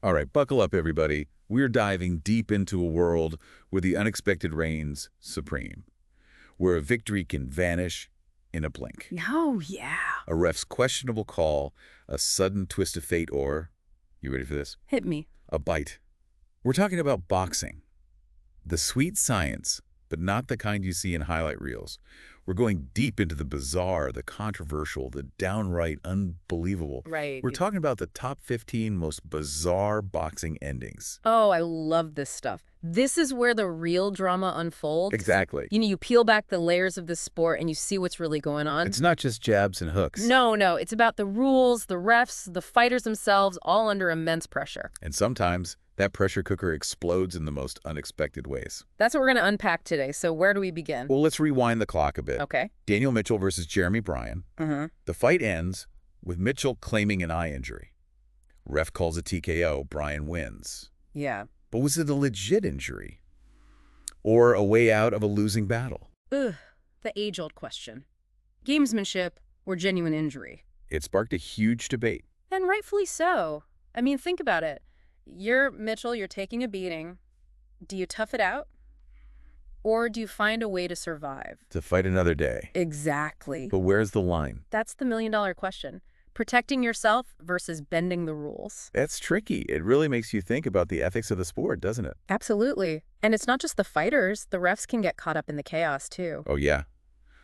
All right, buckle up, everybody. We're diving deep into a world where the unexpected reigns supreme, where a victory can vanish in a blink. Oh, yeah. A ref's questionable call, a sudden twist of fate, or, you ready for this? Hit me. A bite. We're talking about boxing. The sweet science, but not the kind you see in highlight reels. We're going deep into the bizarre, the controversial, the downright unbelievable. Right. We're talking about the top 15 most bizarre boxing endings. Oh, I love this stuff. This is where the real drama unfolds. Exactly. You peel back the layers of the sport and you see what's really going on. It's not just jabs and hooks. No, it's about the rules, the refs, the fighters themselves, all under immense pressure. And sometimes that pressure cooker explodes in the most unexpected ways. That's what we're going to unpack today. So where do we begin? Well, let's rewind the clock a bit. Okay. Daniel Mitchell versus Jeremy Bryan. The fight ends with Mitchell claiming an eye injury. Ref calls a TKO. Bryan wins. Yeah. But was it a legit injury? Or a way out of a losing battle? Ugh, the age-old question. Gamesmanship or genuine injury? It sparked a huge debate. And rightfully so. I mean, think about it. You're Mitchell, you're taking a beating. Do you tough it out? Or do you find a way to survive? To fight another day. Exactly. But where's the line? That's the million-dollar question. Protecting yourself versus bending the rules. That's tricky. It really makes you think about the ethics of the sport, doesn't it? Absolutely. And it's not just the fighters. The refs can get caught up in the chaos, too. Oh, yeah.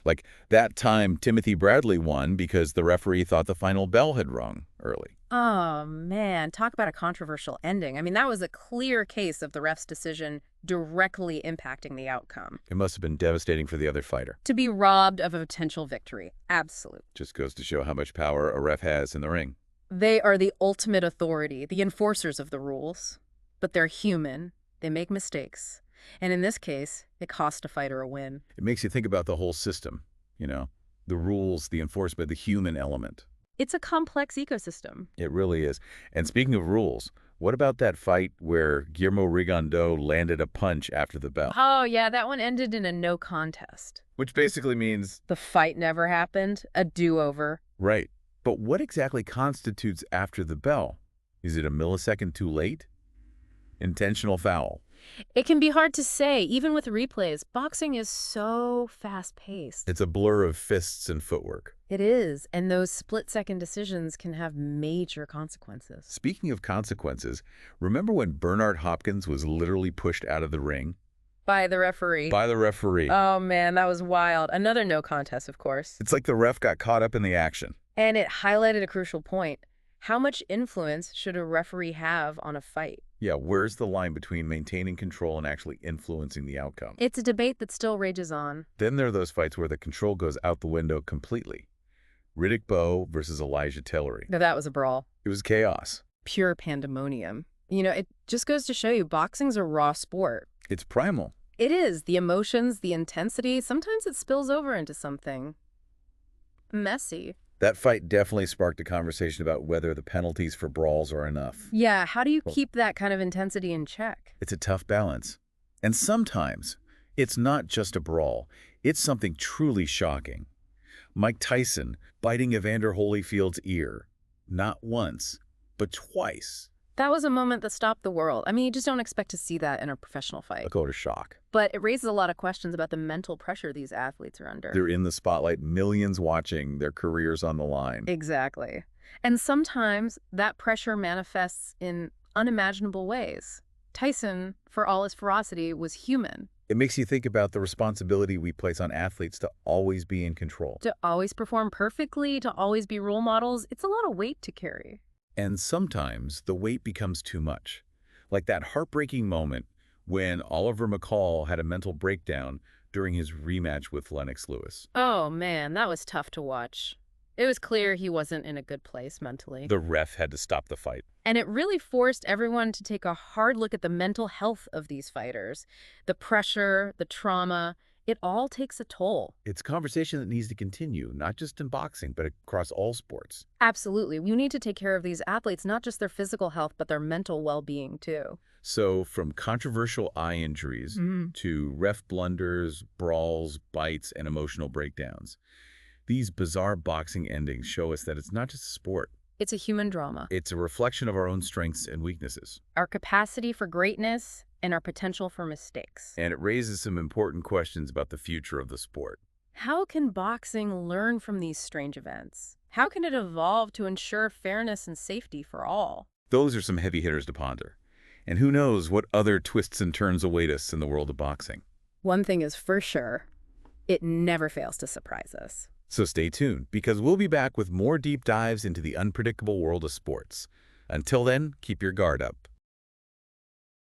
Like that time Timothy Bradley won because the referee thought the final bell had rung early. Oh, man. Talk about a controversial ending. I mean, that was a clear case of the ref's decision directly impacting the outcome. It must have been devastating for the other fighter. To be robbed of a potential victory. Absolute. Just goes to show how much power a ref has in the ring. They are the ultimate authority, the enforcers of the rules. But they're human. They make mistakes. And in this case, it cost a fighter a win. It makes you think about the whole system, the rules, the enforcement, the human element. It's a complex ecosystem. It really is. And speaking of rules, what about that fight where Guillermo Rigondeaux landed a punch after the bell? Oh, yeah, that one ended in a no contest. Which basically means... The fight never happened, a do-over. Right. But what exactly constitutes after the bell? Is it a millisecond too late? Intentional foul. It can be hard to say, even with replays. Boxing is so fast-paced. It's a blur of fists and footwork. It is, and those split-second decisions can have major consequences. Speaking of consequences, remember when Bernard Hopkins was literally pushed out of the ring? By the referee. By the referee. Oh, man, that was wild. Another no contest, of course. It's like the ref got caught up in the action. And it highlighted a crucial point. How much influence should a referee have on a fight? Yeah, where's the line between maintaining control and actually influencing the outcome? It's a debate that still rages on. Then there are those fights where the control goes out the window completely. Riddick Bowe versus Elijah Tillery. No, that was a brawl. It was chaos. Pure pandemonium. It just goes to show you boxing's a raw sport. It's primal. It is. The emotions, the intensity, sometimes it spills over into something messy. That fight definitely sparked a conversation about whether the penalties for brawls are enough. Yeah, how do you keep that kind of intensity in check? It's a tough balance. And sometimes, it's not just a brawl. It's something truly shocking. Mike Tyson biting Evander Holyfield's ear. Not once, but twice. That was a moment that stopped the world. I mean, you just don't expect to see that in a professional fight. A go to shock. But it raises a lot of questions about the mental pressure these athletes are under. They're in the spotlight, millions watching, their careers on the line. Exactly. And sometimes that pressure manifests in unimaginable ways. Tyson, for all his ferocity, was human. It makes you think about the responsibility we place on athletes to always be in control. To always perform perfectly, to always be role models, it's a lot of weight to carry. And sometimes the weight becomes too much. Like that heartbreaking moment when Oliver McCall had a mental breakdown during his rematch with Lennox Lewis. Oh, man, that was tough to watch. It was clear he wasn't in a good place mentally. The ref had to stop the fight. And it really forced everyone to take a hard look at the mental health of these fighters. The pressure, the trauma, it all takes a toll. It's a conversation that needs to continue, not just in boxing, but across all sports. Absolutely. We need to take care of these athletes, not just their physical health, but their mental well-being, too. So from controversial eye injuries to ref blunders, brawls, bites, and emotional breakdowns, these bizarre boxing endings show us that it's not just a sport. It's a human drama. It's a reflection of our own strengths and weaknesses. Our capacity for greatness and our potential for mistakes. And it raises some important questions about the future of the sport. How can boxing learn from these strange events? How can it evolve to ensure fairness and safety for all? Those are some heavy hitters to ponder. And who knows what other twists and turns await us in the world of boxing. One thing is for sure, it never fails to surprise us. So stay tuned, because we'll be back with more deep dives into the unpredictable world of sports. Until then, keep your guard up.